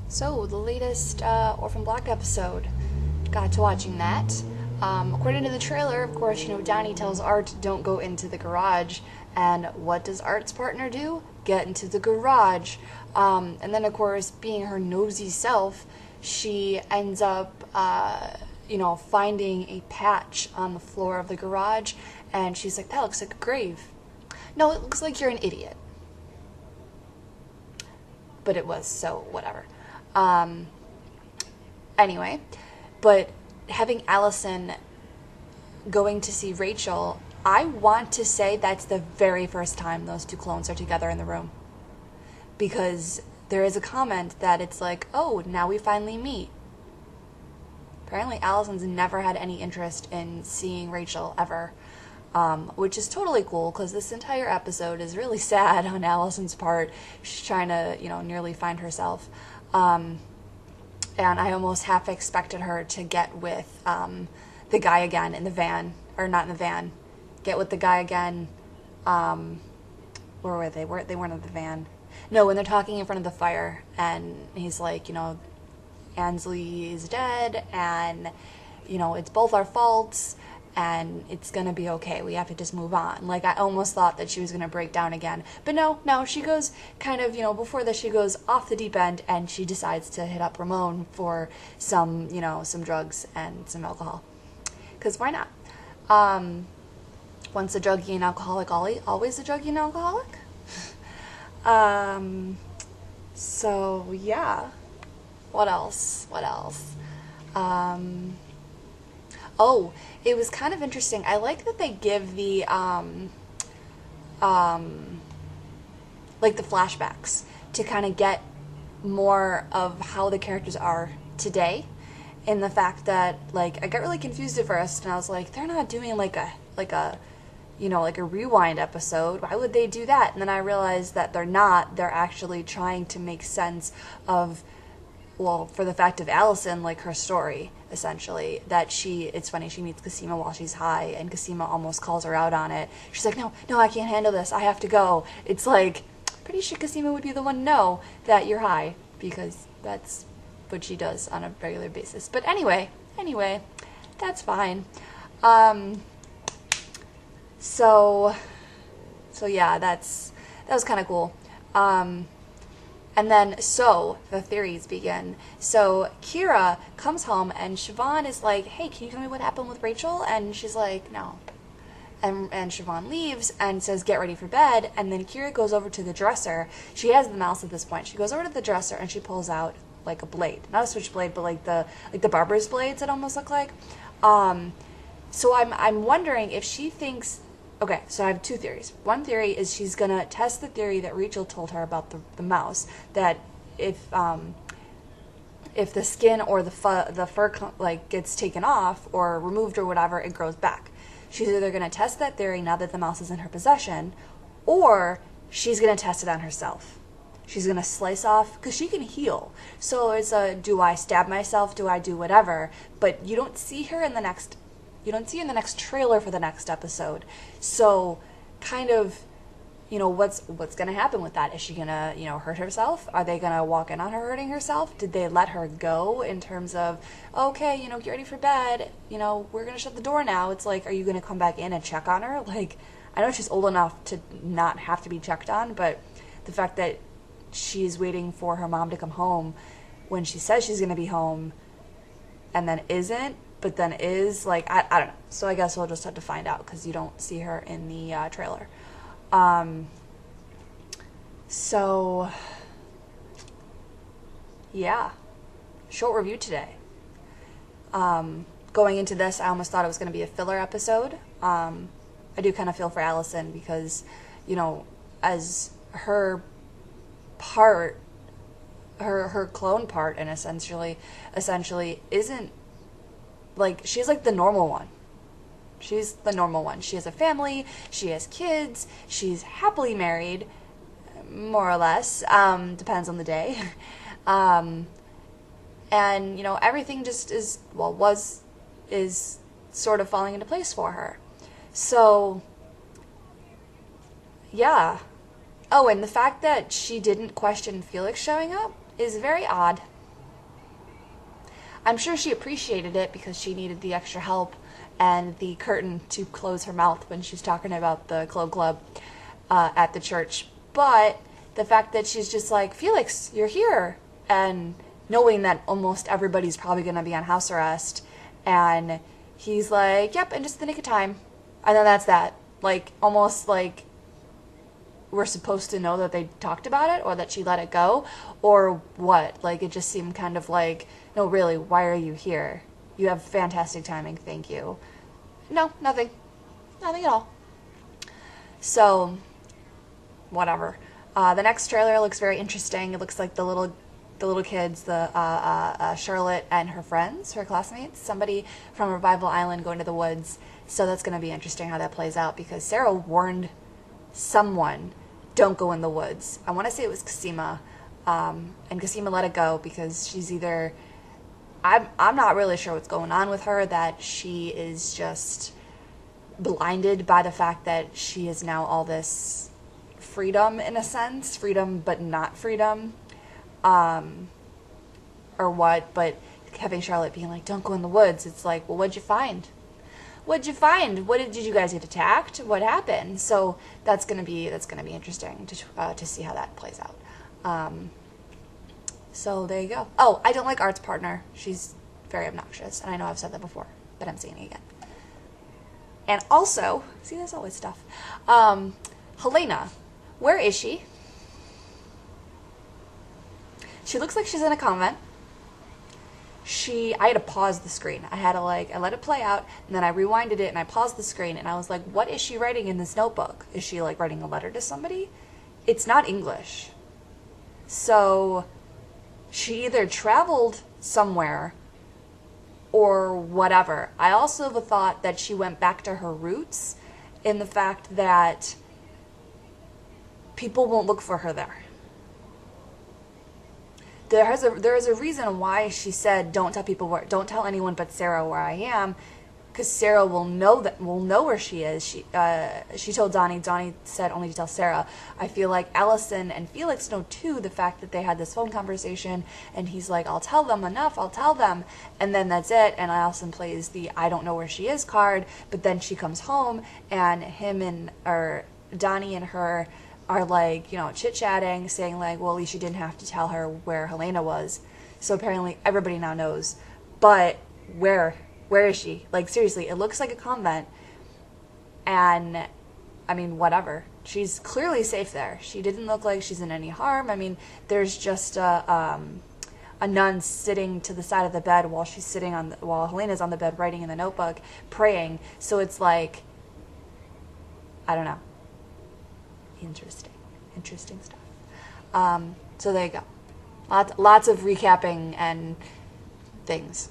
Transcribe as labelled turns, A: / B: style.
A: So, the latest Orphan Black episode. Got to watching that. According to the trailer, of course, Donnie tells Art, don't go into the garage. And what does Art's partner do? Get into the garage. And then, of course, being her nosy self, she ends up, finding a patch on the floor of the garage. And she's like, that looks like a grave. No, it looks like you're an idiot. But it was, so whatever. Anyway, but having Allison going to see Rachel, I want to say that's the very first time those two clones are together in the room. Because there is a comment that it's like, oh, now we finally meet. Apparently Allison's never had any interest in seeing Rachel ever. Which is totally cool, because this entire episode is really sad on Allison's part. She's trying to, nearly find herself. And I almost half expected her to get with the guy again in the van. Or not in the van. Get with the guy again. Where were they? They weren't in the van. No, when they're talking in front of the fire. And he's like, Ansley is dead. And, it's both our faults. And it's going to be okay. We have to just move on. Like, I almost thought that she was going to break down again. But no, she goes kind of, before this, she goes off the deep end and she decides to hit up Ramon for some, some drugs and some alcohol. Because why not? Once a druggie and alcoholic, always a druggie and alcoholic. So, yeah. What else? Oh, it was kind of interesting. I like that they give the, like the flashbacks to kind of get more of how the characters are today. In the fact that, like, I got really confused at first, and I was like, they're not doing like a rewind episode. Why would they do that? And then I realized that they're not. They're actually trying to make sense of, well, for the fact of Allison, like her story, essentially, that it's funny, she meets Cosima while she's high, and Cosima almost calls her out on it. She's like, no, I can't handle this, I have to go. It's like, pretty sure Cosima would be the one to know that you're high, because that's what she does on a regular basis. But anyway, that's fine. So yeah, that was kind of cool. And then, so, the theories begin. So, Kira comes home, and Siobhan is like, hey, can you tell me what happened with Rachel? And she's like, no. And Siobhan leaves and says, get ready for bed. And then Kira goes over to the dresser. She has the mouse at this point. She goes over to the dresser, and she pulls out, like, a blade. Not a switchblade, but, like the barber's blades, it almost look like. So I'm wondering if she thinks... Okay, so I have two theories. One theory is she's going to test the theory that Rachel told her about the mouse, that if the skin or the fur like gets taken off or removed or whatever, it grows back. She's either going to test that theory now that the mouse is in her possession, or she's going to test it on herself. She's going to slice off, because she can heal. So it's do I stab myself? Do I do whatever? But you don't see her in the next... You don't see her in the next trailer for the next episode. So, kind of, what's going to happen with that? Is she going to, hurt herself? Are they going to walk in on her hurting herself? Did they let her go in terms of, okay, get ready for bed. We're going to shut the door now. It's like, are you going to come back in and check on her? Like, I know she's old enough to not have to be checked on, but the fact that she's waiting for her mom to come home when she says she's going to be home and then isn't, but then is, like, I don't know. So I guess we'll just have to find out, because you don't see her in the trailer. So, yeah. Short review today. Going into this, I almost thought it was going to be a filler episode. I do kind of feel for Allison, because, as her part, her clone part, and essentially isn't, like, she's like the normal one. She's the normal one. She has a family, she has kids, she's happily married, more or less, depends on the day. And, everything just is sort of falling into place for her. So, yeah. Oh, and the fact that she didn't question Felix showing up is very odd. I'm sure she appreciated it because she needed the extra help and the curtain to close her mouth when she's talking about the Clo Club at the church. But the fact that she's just like, Felix, you're here, and knowing that almost everybody's probably going to be on house arrest, and he's like, yep, in just the nick of time. And then that's that. Like, almost like we're supposed to know that they talked about it, or that she let it go, or what. Like, it just seemed kind of like, no, really, why are you here? You have fantastic timing, thank you. No, nothing. Nothing at all. So, whatever. The next trailer looks very interesting. It looks like the little kids, Charlotte and her friends, her classmates, somebody from Revival Island going to the woods. So that's going to be interesting how that plays out, because Sarah warned someone, don't go in the woods. I want to say it was Cosima, and Cosima let it go because she's either... I'm not really sure what's going on with her, that she is just blinded by the fact that she has now all this freedom, in a sense, freedom but not freedom, or what. But having Charlotte being like, don't go in the woods, it's like, well, what'd you find? What'd you find? Did you guys get attacked? What happened? So that's gonna be interesting to see how that plays out. So there you go. Oh, I don't like Art's partner. She's very obnoxious, and I know I've said that before, but I'm saying it again. And also, see, there's always stuff. Helena, where is she? She looks like she's in a convent. I had to pause the screen. I let it play out, and then I rewinded it, and I paused the screen, and I was like, what is she writing in this notebook? Is she, like, writing a letter to somebody? It's not English. So she either traveled somewhere or whatever. I also have a thought that she went back to her roots, in the fact that people won't look for her there. There is a reason why she said, don't tell anyone but Sarah where I am, because Sarah will know where she is. She told Donnie. Donnie said only to tell Sarah. I feel like Allison and Felix know too, the fact that they had this phone conversation, and he's like, I'll tell them enough, I'll tell them, and then that's it. And Allison plays the I don't know where she is card, but then she comes home, and Donnie and her are like, chit-chatting, saying like, well, at least you didn't have to tell her where Helena was. So apparently everybody now knows. But where is she? Like, seriously, it looks like a convent. And, I mean, whatever. She's clearly safe there. She didn't look like she's in any harm. I mean, there's just a nun sitting to the side of the bed while Helena's on the bed writing in the notebook, praying. So it's like, I don't know. Interesting stuff. So there you go. Lots of recapping and things.